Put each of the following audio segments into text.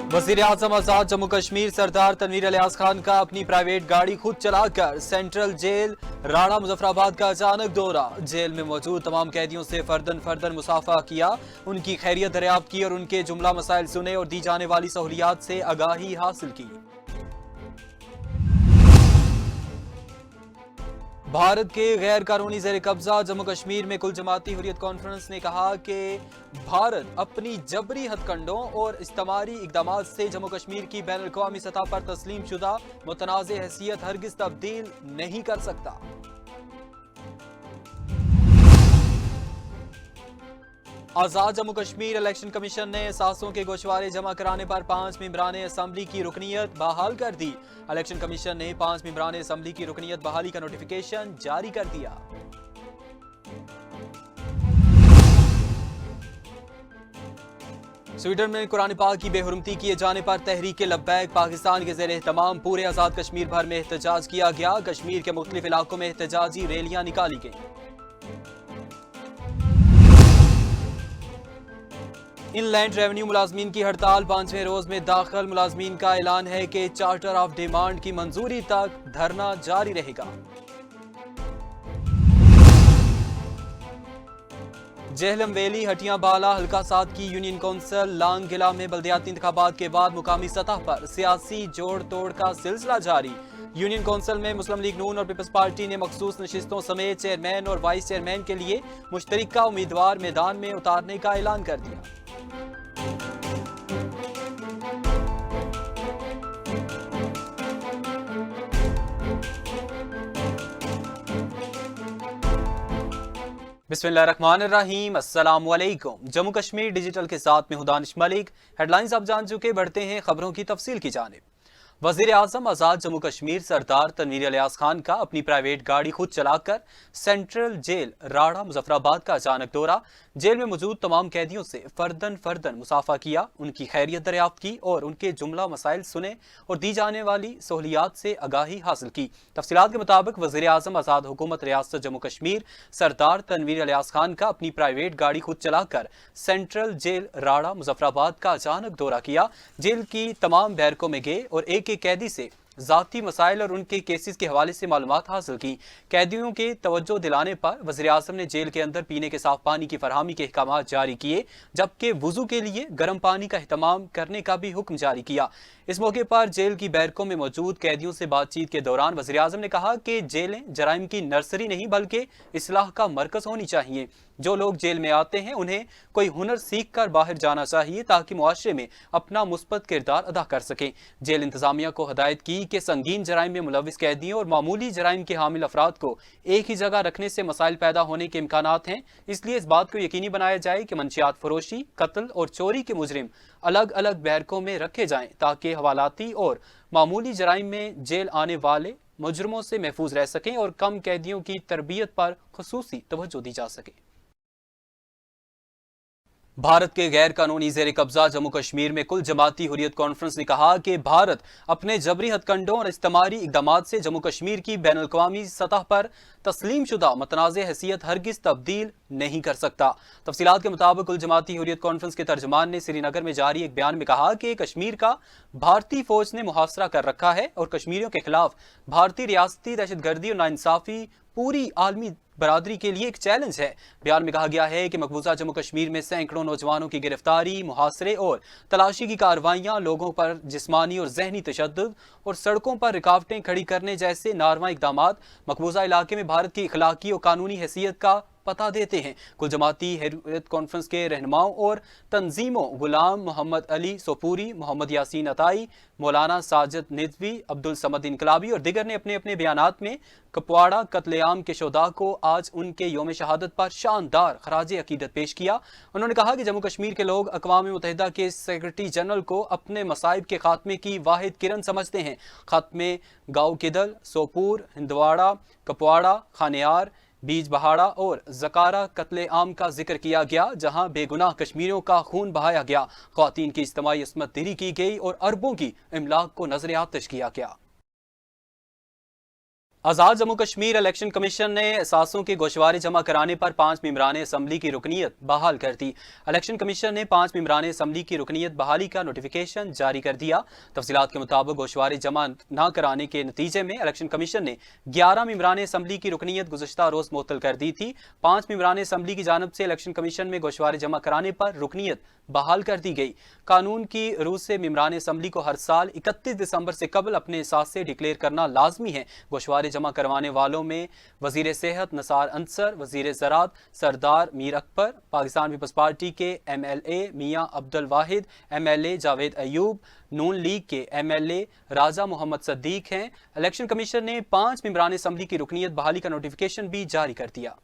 वजीर आजम आजाद जम्मू कश्मीर सरदार तनवीर अलियास खान का अपनी प्राइवेट गाड़ी खुद चलाकर सेंट्रल जेल राणा मुजफ्फराबाद का अचानक दौरा। जेल में मौजूद तमाम कैदियों से फर्दन फर्दन मुसाफा किया, उनकी खैरियत दरियाफ्त की और उनके जुमला मसाइल सुने और दी जाने वाली सहूलियात से आगाही हासिल की। भारत के गैर कानूनी ज़ेर कब्जा जम्मू कश्मीर में कुल जमाती हुर्रियत कॉन्फ्रेंस ने कहा कि भारत अपनी जबरी हथकंडों और इस्तेमारी इकदामात से जम्मू कश्मीर की बैन अल-अक़वामी सतह पर तस्लीम शुदा मुतनाज़ हैसियत हरगिज़ तब्दील नहीं कर सकता। आज़ाद जम्मू कश्मीर इलेक्शन कमीशन ने एहसासों के गोशवारे जमा कराने पर 5 मेंबरान असम्बली की रुकनीत बहाल कर दी। इलेक्शन कमीशन ने 5 मेंबरान असम्बली की रुकनीत बहाली का नोटिफिकेशन जारी कर दिया। स्वीडन में कुरान पाक की बेहुरमती किए जाने पर तहरीक लब्बैक पाकिस्तान के ज़ेर एहतमाम पूरे आज़ाद कश्मीर भर में एहतजाज किया गया। कश्मीर के मुख्तलिफ इलाकों में एहतजाजी रैलियां निकाली गईं। इनलैंड रेवेन्यू मुलाजमीन की हड़ताल 5वें रोज में दाखिल। मुलाजमीन का ऐलान है कि चार्टर ऑफ डिमांड की मंजूरी तक धरना जारी रहेगा। जेहलम वैली हटियां बाला हल्का 7 की यूनियन कौंसिल लांगकिला में बल्दियाती इंतखाबात के बाद मुकामी सतह पर सियासी जोड़ तोड़ का सिलसिला जारी। यूनियन कौंसिल में मुस्लिम लीग नून और पीपल्स पार्टी ने मखसूस नशिस्तों समेत चेयरमैन और वाइस चेयरमैन के लिए मुश्तरका उम्मीदवार मैदान में उतारने का ऐलान कर दिया। बिस्मिल्लाहिर्रहमानिर्रहीम, अस्सलामुअलैकुम। जम्मू कश्मीर डिजिटल के साथ में हूं दानिश मलिक। हेडलाइंस आप जान चुके, बढ़ते हैं खबरों की तफसील की जानिब। वजीर आजम आजाद जम्मू कश्मीर सरदार तनवीर अलियास खान का अपनी प्राइवेट गाड़ी खुद चलाकर सेंट्रल जेल राणा मुजफ्फराबाद का अचानक दौरा। जेल में मौजूद तमाम कैदियों से फर्दन फर्दन मुसाफा किया, उनकी खैरियत दरियाफ्त की और उनके जुमला मसाइल सुने और दी जाने वाली सहूलियात से आगाही हासिल की। तफसीलात के मुताबिक वजीर आजम आजाद हुकूमत रियासत जम्मू कश्मीर सरदार तनवीर अलियास खान का अपनी प्राइवेट गाड़ी खुद चलाकर सेंट्रल जेल राणा मुजफ्फराबाद का अचानक दौरा किया। जेल की तमाम बैरकों में गए और एक कैदी से ज़ाती मसाइल और उनके केसेस के हवाले से मालूमात हासिल की। कैदियों के तवज्जो दिलाने पर वज़ीर आज़म ने जेल के अंदर पीने के साफ पानी की फरहमी के अहकाम जारी किए, जबकि वुजू के लिए गर्म पानी का अहतमाम करने का भी हुक्म जारी किया। इस मौके पर जेल की बैरकों में मौजूद कैदियों से बातचीत के दौरान वज़ीर आज़म ने कहा कि जेलें जराइम की नर्सरी नहीं बल्कि इस्लाह का मरकज़ होनी चाहिए। जो लोग जेल में आते हैं उन्हें कोई हुनर सीख कर बाहर जाना चाहिए ताकि मुआशरे में अपना मुस्बत किरदार अदा कर सकें। जेल इंतजामिया को हदायत की कि संगीन जराइम में मुलविस कैदियों और मामूली जराइम के हामिल अफराद को एक ही जगह रखने से मसाइल पैदा होने के इम्कानात हैं, इसलिए इस बात को यकीनी बनाया जाए कि मंशियात फरोशी, कत्ल और चोरी के मुजरिम अलग अलग बैरकों में रखे जाएं ताकि हवालाती और मामूली जराइम में जेल आने वाले मुजरिमों से महफूज रह सकें और कम कैदियों की तरबियत पर खुसूसी तवज्जो दी जा सके। भारत के गैर कानूनी ज़ेर कब्जा जम्मू कश्मीर में कुल जमाती हुर्रियत कॉन्फ्रेंस ने कहा कि भारत अपने जबरी हथकंडों और इस्तेमारी इकदामात से जम्मू कश्मीर की बैन अल-अक़वामी सतह पर तस्लीम शुदा मुतनाज़ हैसियत हरगिज़ तब्दील नहीं कर सकता। तफसीलात के मुताबिक कुल जमाती हुर्रियत कॉन्फ्रेंस के तर्जमान ने श्रीनगर में जारी एक बयान में कहा कि कश्मीर का भारतीय फौज ने मुहासरा कर रखा है और कश्मीरियों के खिलाफ भारतीय रियासती दहशतगर्दी और नाइंसाफी पूरी आलमी बरादरी के लिए एक चैलेंज है। बयान में कहा गया है कि मकबूजा जम्मू कश्मीर में सैकड़ों नौजवानों की गिरफ्तारी, मुहासरे और तलाशी की कार्रवाइयां लोगों पर जिस्मानी और जहनी तशद्दुद और सड़कों पर रुकावटें खड़ी करने जैसे नारवा इक़दामात मकबूजा इलाके में भारत की इखलाकी और कानूनी हैसियत का पता देते हैं। कुल जमाती हुर्रियत कॉन्फ्रेंस के रहनुमाओं और तंजीमों गुलाम मोहम्मद अली सोपूरी, मोहम्मद यासीन अताई, मौलाना साजिद निदवी, अब्दुल समद इनकलाबी और दिगर ने अपने अपने बयानात में कपवाड़ा कत्लेआम के शोधा को आज उनके योम शहादत पर शानदार खराज अकीदत पेश किया। उन्होंने कहा कि जम्मू कश्मीर के लोग अक़वाम मुत्तहिदा के सेक्रेटरी जनरल को अपने मसाइब के खात्मे की वाहिद किरण समझते हैं। खात्मे गाँव किदल, सोपूर, हिंदवाड़ा, कपवाड़ा, खानियार, बीज बहाड़ा और जकारा कत्ले आम का जिक्र किया गया, जहां बेगुनाह कश्मीरियों का खून बहाया गया, ख्वातीन की इज्तिमाई इस्मत दरी की गई और अरबों की इमलाक को नजर आतिश किया गया। आज़ाद जम्मू कश्मीर इलेक्शन कमीशन ने असासों के गोशवारे जमा कराने पर 5 मेंबरान असम्बली की रुकनीत बहाल कर दी। इलेक्शन कमीशन ने 5 मेंबरान असम्बली की रुकनीत बहाली का नोटिफिकेशन जारी कर दिया। तफसीलात के मुताबिक गोशवारे जमा न कराने के नतीजे में इलेक्शन कमीशन ने 11 मेंबरान असम्बली की रुकनीत गुज़श्ता रोज़ मुअत्तल कर दी थी। 5 मेंबरान असम्बली की जानब से इलेक्शन कमीशन में गोशवारे जमा कराने पर रुकनीत बहाल कर दी गई। कानून की रूह से मेंबरान असम्बली को हर साल 31 दिसंबर से कबल अपने असासे डिक्लेयर करना लाजमी है। गोशवारे जमा करवाने वालों में वजीर सेहत नसार अंसर, वजीर ज़राअत सरदार मीर अकबर, पाकिस्तान पीपल्स पार्टी के MLA मियां अब्दुल वाहिद, MLA जावेद अयूब, नून लीग के MLA राजा मोहम्मद सद्दीक हैं। इलेक्शन कमीशन ने 5 मेंबरान असम्बली की रुकनीत बहाली का नोटिफिकेशन भी जारी कर दिया।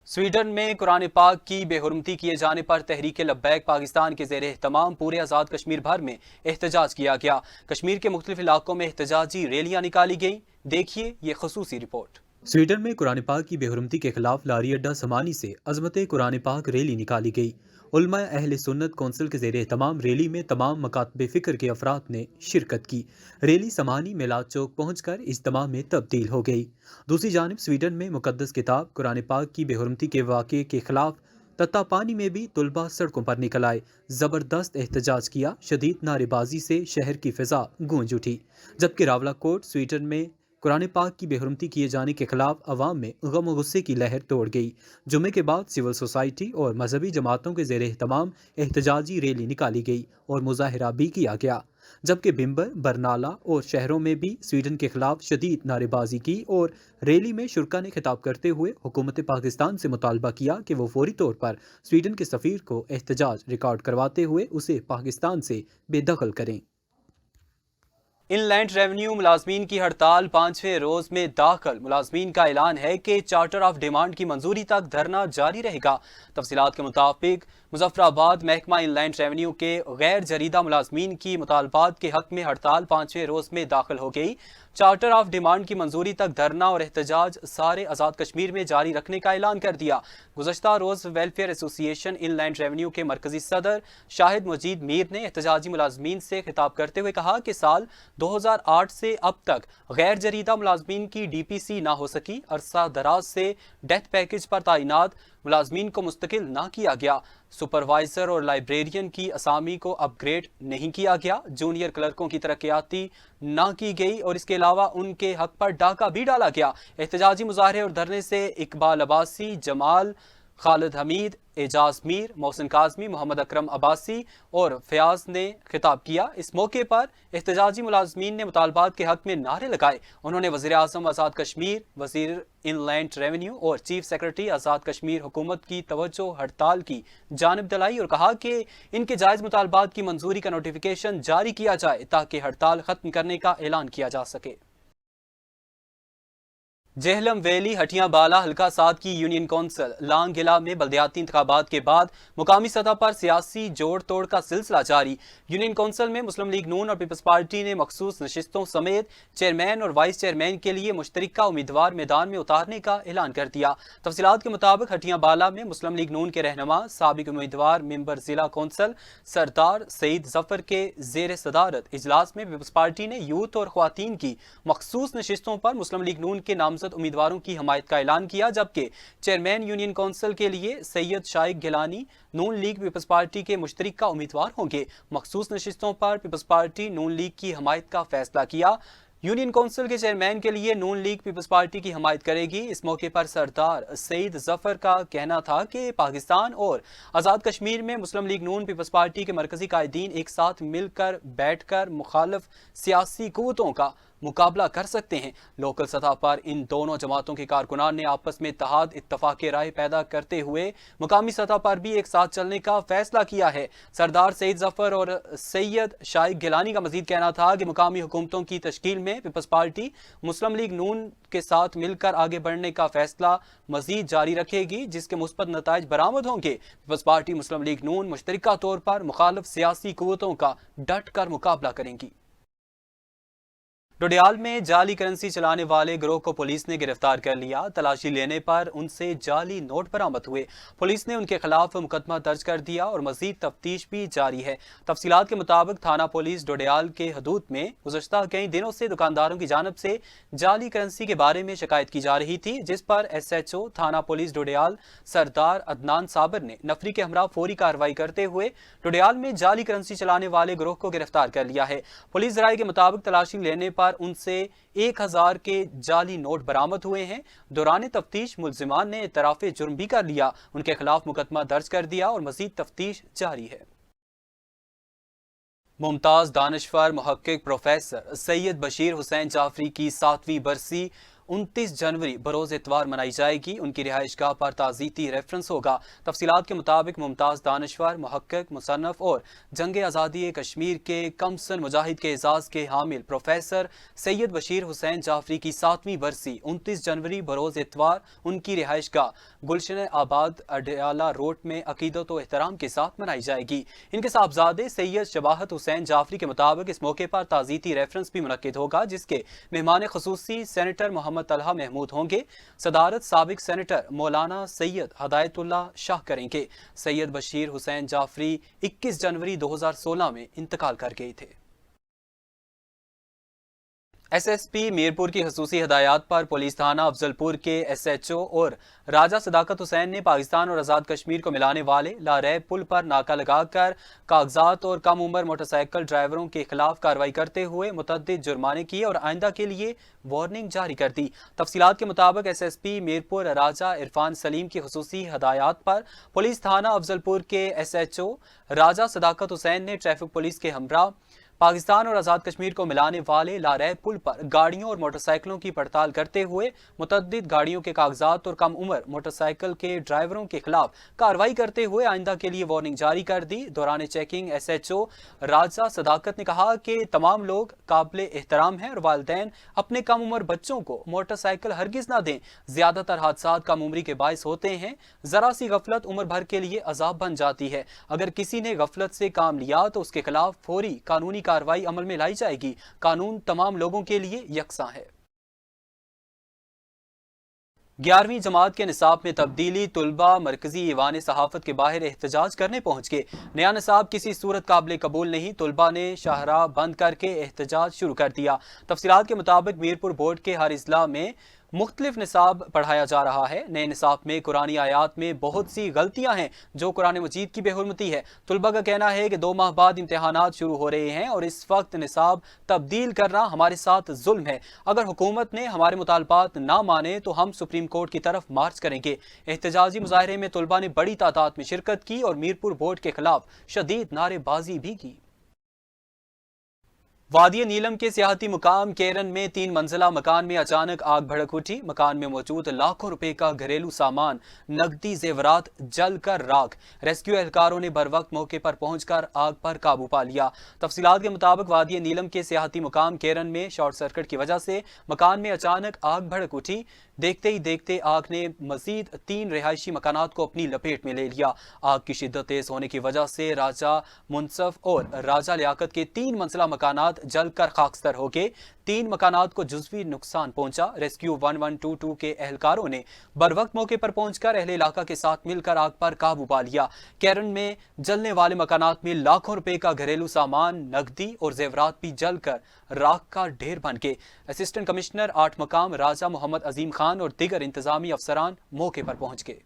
स्वीडन में कुरान पाक की बेहुरमती किए जाने पर तहरीक लब्बैक पाकिस्तान के ज़ेर एहतमाम पूरे आज़ाद कश्मीर भर में एहतजाज किया गया। कश्मीर के मुख्तलिफ इलाकों में एहतजाजी रैलियां निकाली गईं। देखिए ये खसूसी रिपोर्ट। स्वीडन में कुरान पाक की बेहुरमती के खिलाफ लारी अड्डा समानी से अजमत कुरान पाक रैली निकाली गई। उलमा अहले सुन्नत कौंसिल के ज़ेर एहतमाम रैली में तमाम मकातब फ़िक्र के अफराद ने शिरकत की। रैली समानी मिलाद चौक पहुँचकर इज्तिमा में तब्दील हो गई। दूसरी जानिब स्वीडन में मुकद्दस किताब कुरान पाक की बेहुरमती के वाक़े के खिलाफ तत्तापानी में भी तुलबा सड़कों पर निकल आए, ज़बरदस्त एहतजाज किया। शदीद नारेबाजी से शहर की फ़िज़ा गूंज उठी। जबकि रावलाकोट स्वीडन में कुरान पाक की बेहुरमती किए जाने के खिलाफ अवाम में गम और गुस्से की लहर तोड़ गई। जुमे के बाद सिविल सोसाइटी और मजहबी जमातों के ज़ेर एहतमाम एहतजाजी रैली निकाली गई और मुजाहरा भी किया गया। जबकि बिम्बर, बरनाला और शहरों में भी स्वीडन के खिलाफ शदीद नारेबाजी की और रैली में शुरका ने खिताब करते हुए हुकूमत पाकिस्तान से मुतालबा किया कि वो फौरी तौर पर स्वीडन के सफ़ीर को एहतजाज रिकॉर्ड करवाते हुए उसे पाकिस्तान से बेदखल करें। इनलैंड रेवेन्यू मुलाजमीन की हड़ताल 5वें रोज में दाखिल। मुलाजमीन का ऐलान है कि चार्टर ऑफ डिमांड की मंजूरी तक धरना जारी रहेगा। तफसीलात के मुताबिक मुजफ्फराबाद महकमा इनलैंड रेवेन्यू के गैर जरीदा मुलाजमीन की मुतालबात के हक में हड़ताल 5वें रोज में दाखिल हो गई। चार्टर ऑफ डिमांड की मंजूरी तक धरना और एहतजाज सारे आज़ाद कश्मीर में जारी रखने का ऐलान कर दिया। गुज़श्ता रोज़ वेलफेयर एसोसिएशन इनलैंड रेवेन्यू के मरकजी सदर शाहिद मजीद मीर ने एहतजाजी मुलाजमीन से खिताब करते हुए कहा कि साल 2008 से अब तक गैर जरीदा मुलाजमीन की DPC ना हो सकी। अरसा दराज से डेथ पैकेज पर तैनात मुलाजमीन को मुस्तकिल ना किया गया। सुपरवाइजर और लाइब्रेरियन की असामी को अपग्रेड नहीं किया गया। जूनियर क्लर्कों की तरक्याती ना की गई और इसके अलावा उनके हक पर डाका भी डाला गया। एहतजाजी मुजाहरे और धरने से इकबाल अब्बासी, जमाल, खालिद हमीद, एजाज मीर, मोहसिन काजमी, मोहम्मद अकरम अब्बासी और फयाज ने खिताब किया। इस मौके पर एहतजाजी मुलाजमीन ने मुतालबात के हक में नारे लगाए। उन्होंने वज़ीर आज़म आज़ाद कश्मीर, वज़ीर इनलैंड रेवेन्यू और चीफ सेक्रेटरी आज़ाद कश्मीर हुकूमत की तवज्जो हड़ताल की जानिब दिलाई और कहा कि इनके जायज़ मुतालबात की मंजूरी का नोटिफिकेशन जारी किया जाए ताकि हड़ताल खत्म करने का ऐलान किया जा सके। जेहलम वैली हटियां बाला हल्का 7 की यूनियन कौंसिल लांगगिला में बल्दियाती इंतखाबात के बाद मुकामी सतह पर सियासी जोड़ तोड़ का सिलसिला जारी। यूनियन कौंसिल में मुस्लिम लीग नून और पीपल्स पार्टी ने मखसूस नशिस्तों समेत चेयरमैन और वाइस चेयरमैन के लिए मुश्तरका उम्मीदवार मैदान में उतारने का ऐलान कर दिया। तफसीलात के मुताबिक हटियां बाला में मुस्लिम लीग नून के रहनुमा साबिक उम्मीदवार मेंबर जिला कौंसिल सरदार सईद जफर के जेर सदारत इजलास में पीपल्स पार्टी ने यूथ और ख्वातीन की मखसूस नशिस्तों पर मुस्लिम लीग नून के नामजद उम्मीदवारों की हमायत का ऐलान किया। जबकि चेयरमैन यूनियन कौंसिल के लिए सैयद शाइक गिलानी नून लीग पीपल्स पार्टी के मुश्तरका उम्मीदवार होंगे। मखसूस नशिस्तों पर पीपल्स पार्टी नून लीग की हमायत का फैसला किया। यूनियन कौंसिल के चेयरमैन के लिए नून लीग पीपल्स पार्टी की हमायत करेगी। इस मौके पर सरदार सईद जफर का कहना था कि पाकिस्तान और आज़ाद कश्मीर में मुस्लिम लीग नून पीपल्स पार्टी के मरकजी कायदीन एक साथ मिलकर बैठकर मुखालिफ सियासी कुव्वतों का मुकाबला कर सकते हैं। लोकल सतह पर इन दोनों जमातों के कारकुनान ने आपस में इत्तेहाद इत्तफाक राय पैदा करते हुए मुकामी सतह पर भी एक साथ चलने का फैसला किया है। सरदार सईद जफर और सैयद शाइक गिलानी का मजीद कहना था कि मुकामी हुकूमतों की तश्कील में पीपल्स पार्टी मुस्लिम लीग नून के साथ मिलकर आगे बढ़ने का फैसला मजीद जारी रखेगी, जिसके मुस्बत नताइज बरामद होंगे। पीपल्स पार्टी मुस्लिम लीग नून मुश्तरका तौर पर मुखालिफ सियासी कुव्वतों का डट कर मुकाबला करेंगी। डोडियाल में जाली करेंसी चलाने वाले गिरोह को पुलिस ने गिरफ्तार कर लिया। तलाशी लेने पर उनसे जाली नोट बरामद हुए। पुलिस ने उनके खिलाफ मुकदमा दर्ज कर दिया और मजीद तफ्तीश भी जारी है। तफसीलात के मुताबिक थाना पुलिस डोडियाल के हदूद में गुज़श्ता कई दिनों से दुकानदारों की जानिब से जाली करेंसी के बारे में शिकायत की जा रही थी, जिस पर SHO थाना पुलिस डोडियाल सरदार अदनान साबिर ने नफरी के हमरा फौरी कार्रवाई करते हुए डोडियाल में जाली करेंसी चलाने वाले गिरोह को गिरफ्तार कर लिया है। पुलिस राय के मुताबिक तलाशी लेने पर उनसे 1000 के जाली नोट बरामद हुए हैं। दौरान तफ्तीश मुल्जिमान ने इतराफ़े जुर्म भी कर लिया, उनके खिलाफ मुकदमा दर्ज कर दिया और मजीद तफ्तीश जारी है। मुमताज दानिश्वर मुहक्किक प्रोफेसर सैयद बशीर हुसैन जाफरी की 7वीं बरसी 29 जनवरी बरोज इतवार मनाई जाएगी। उनकी रिहाइशगाह पर ताज़ीती रेफरेंस होगा। तफसीलात के मुताबिक मुमताज दानिश्वर मुहक्किक मुसन्नफ और जंग आज़ादी कश्मीर के कमसन मुजाहिद के एजाज़ के हामिल प्रोफेसर सैयद बशीर हुसैन जाफरी की 7वीं बरसी 29 जनवरी बरोज इतवार उनकी रिहाइशगाह गुलशन आबाद अडयाला रोड में अकीदत व एहतराम के साथ मनाई जाएगी। इनके साहबजादे सैयद शबाहत हुसैन जाफरी के मुताबिक इस मौके पर ताज़ीती रेफरेंस भी मुनक्किद होगा, जिसके मेहमान खुसूसी सेनेटर मोहम्मद तलहा महमूद होंगे। सदारत साबिक सेनेटर मौलाना सैयद हदायतुल्लाह शाह करेंगे। सैयद बशीर हुसैन जाफरी 21 जनवरी 2016 में इंतकाल कर गए थे। SSP मीरपुर की खसूसी हदायत पर पुलिस थाना अफजलपुर के SHO और राजा सदाकत हुसैन ने पाकिस्तान और आज़ाद कश्मीर को मिलाने वाले लारैब पुल पर नाका लगाकर कागजात और कम उम्र मोटरसाइकिल ड्राइवरों के खिलाफ कार्रवाई करते हुए मुतअद्दिद जुर्माने किए और आइंदा के लिए वार्निंग जारी कर दी। तफसीलात के मुताबिक SSP मीरपुर राजा इरफान सलीम की खसूसी हदायत पर पुलिस थाना अफजलपुर के SHO राजा सदाकत हुसैन ने ट्रैफिक पुलिस के हमरा पाकिस्तान और आज़ाद कश्मीर को मिलाने वाले लारैब पुल पर गाड़ियों और मोटरसाइकिलों की पड़ताल करते हुए मुतअद्दिद गाड़ियों के कागजात और कम उम्र मोटरसाइकिल के ड्राइवरों के खिलाफ कार्रवाई करते हुए आइंदा के लिए वार्निंग जारी कर दी। दौरान चेकिंग SHO राजा सदाकत ने कहा कि तमाम लोग काबिल एहतराम हैं और वालिदैन अपने कम उम्र बच्चों को मोटरसाइकिल हरगिज ना दें। ज्यादातर हादसा कम उम्री के बायस होते हैं। जरा सी गफलत उम्र भर के लिए अजाब बन जाती है। अगर किसी ने गफलत से काम लिया तो उसके खिलाफ फौरी कानूनी कार्रवाई अमल में लाई जाएगी। कानून तमाम लोगों के लिए यकसा है। 11वीं जमात के निसाब में तब्दीली, तुलबा मरकजी ईवान सहाफत के बाहर एहतजाज करने पहुंच गए। नया निसाब किसी सूरत काबिल कबूल नहीं, तुलबा ने शाहराह बंद करके एहतजाज शुरू कर दिया। तफसीलात के मुताबिक मीरपुर बोर्ड के हर इजला में मुख्तलिफ निसाब पढ़ाया जा रहा है। नए निसाब में कुरानी आयात में बहुत सी गलतियां हैं जो कुरान मजीद की बेहुरमती है। तुलबा का कहना है कि 2 माह बाद इम्तिहानात शुरू हो रहे हैं और इस वक्त निसाब तब्दील करना हमारे साथ जुल्म है। अगर हुकूमत ने हमारे मुतालबात ना माने तो हम सुप्रीम कोर्ट की तरफ मार्च करेंगे। एहतजाजी मुजाहरे में तुलबा ने बड़ी तादाद में शिरकत की और मीरपुर बोर्ड के खिलाफ शदीद नारेबाजी भी की। वादी नीलम के सियाहती मुकाम केरन में 3 मंजिला मकान में अचानक आग भड़क उठी। मकान में मौजूद लाखों रुपए का घरेलू सामान, नकदी जेवरात जल कर राख। रेस्क्यू एहलकारों ने बर वक्त मौके पर पहुंचकर आग पर काबू पा लिया। तफसीलात के मुताबिक वादी नीलम के सियाहती मुकाम केरन में शॉर्ट सर्किट की वजह से मकान में अचानक आग भड़क उठी। देखते ही देखते आग ने मजीद 3 रिहायशी मकानात को अपनी लपेट में ले लिया। आग की शिद्दत तेज होने की वजह से राजा मुनसफ और राजा लियाकत के 3 मंजिला मकानात जलकर खाकस्तर हो गए। 3 मकानात को जुज़वी नुकसान पहुंचा। रेस्क्यू 1122 के एहलकारों ने बर वक्त मौके पर पहुंचकर अहले इलाका के साथ मिलकर आग पर काबू पा लिया। केरन में जलने वाले मकानात में लाखों रुपए का घरेलू सामान, नकदी और जेवरात भी जलकर राख का ढेर बन गए। असिस्टेंट कमिश्नर 8 मकाम राजा मोहम्मद अजीम खान और दीगर इंतजामी अफसरान मौके पर पहुंच गए।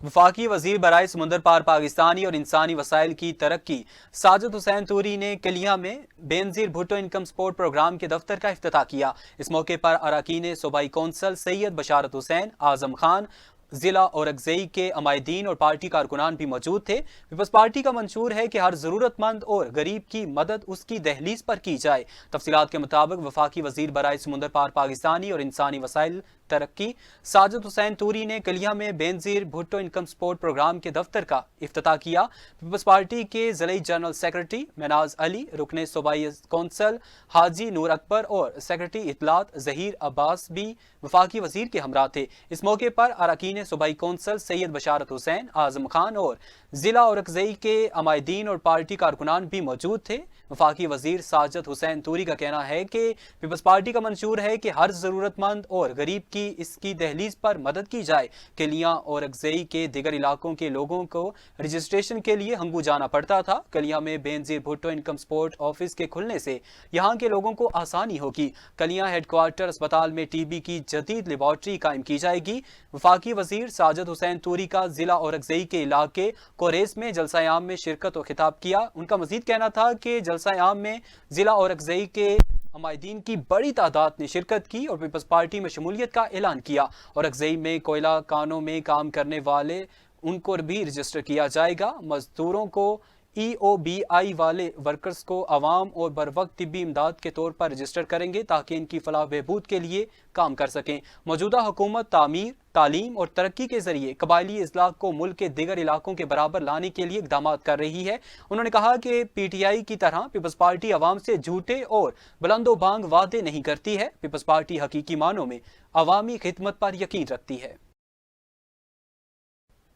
वफाकी वजीर बराए समुंदर पार पाकिस्तानी और इंसानी वसाइल की तरक्की साजिद हुसैन तूरी ने कलिया में Benazir Bhutto income support programme के दफ्तर का इफ्तिताह किया। इस मौके पर अरकान सूबाई कौंसल सैयद बशारत हुसैन, आजम खान, जिला औरंगजेई के अमायदीन और पार्टी कारकुनान भी मौजूद थे। पीपल्स पार्टी का मंशूर है कि हर जरूरतमंद और गरीब की मदद उसकी दहलीज पर की जाए। तफसीलात के मुताबिक वफाकी वजीर बराए समुंदर पार पाकिस्तानी और इंसानी वसाइल तरक्की साजिद हुसैन तूरी ने कलिया में Benazir Bhutto income support programme के दफ्तर का इफ्तिताह किया। पीपल्स पार्टी के ज़िले जनरल सेक्रेटरी मनाज अली, रुकने सूबाई कौंसल हाजी नूर अकबर और सेक्रेटरी इतलात जहीर अब्बास भी वफाकी वजीर के हमरा थे। इस मौके पर अरकान सूबाई कौंसल सैयद बशारत हुसैन, आजम खान और जिला औरकज़ई के अमायदीन और पार्टी कारकुनान भी मौजूद थे। वफाकी वजीर साजिद हुसैन तूरी का कहना है कि पीपल्स पार्टी का मंशूर है कि हर ज़रूरतमंद और गरीब की इसकी दहलीज पर मदद की जाए। कलियां और अगज़ई के दिगर इलाकों के लोगों को रजिस्ट्रेशन के लिए हंगू जाना पड़ता था। कलियां में Benazir Bhutto income support office के खुलने से यहाँ के लोगों को आसानी होगी। कलियां हेडक्वार्टर अस्पताल में टीबी की जदीद लेबॉर्ट्री कायम की जाएगी। वफाकी वजीर साजिद हुसैन तूरी का जिला औरकज़ई के इलाके कोरेस में जलसा-ए-आम में शिरकत और खिताब किया। उनका मजीद कहना था कि जलसा-ए-आम में जिला औरकज़ई के अमायदीन की बड़ी तादाद ने शिरकत की और पीपल्स पार्टी में शमूलियत का ऐलान किया। औरकज़ई में कोयला कानों में काम करने वाले उनको भी रजिस्टर किया जाएगा। मजदूरों को EOBI वाले वर्कर्स को अवाम और बर वक्त तिब्बी इमदाद के तौर पर रजिस्टर करेंगे ताकि इनकी फलाह बहबूद के लिए काम कर सकें। मौजूदा हुकूमत तामीर, तालीम और तरक्की के जरिए कबायली इस्लाह को मुल्क के दिगर इलाकों के बराबर लाने के लिए इकदाम कर रही है। उन्होंने कहा कि PTI की तरह पीपल्स पार्टी अवाम से झूठे और बुलंदो बांग वादे नहीं करती है। पीपल्स पार्टी हकीकी मानों में अवामी खिदमत पर यकीन रखती है।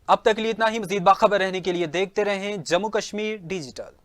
अब तक लिए इतना ही। मजीद बाखबर रहने के लिए देखते रहें जम्मू कश्मीर डिजिटल।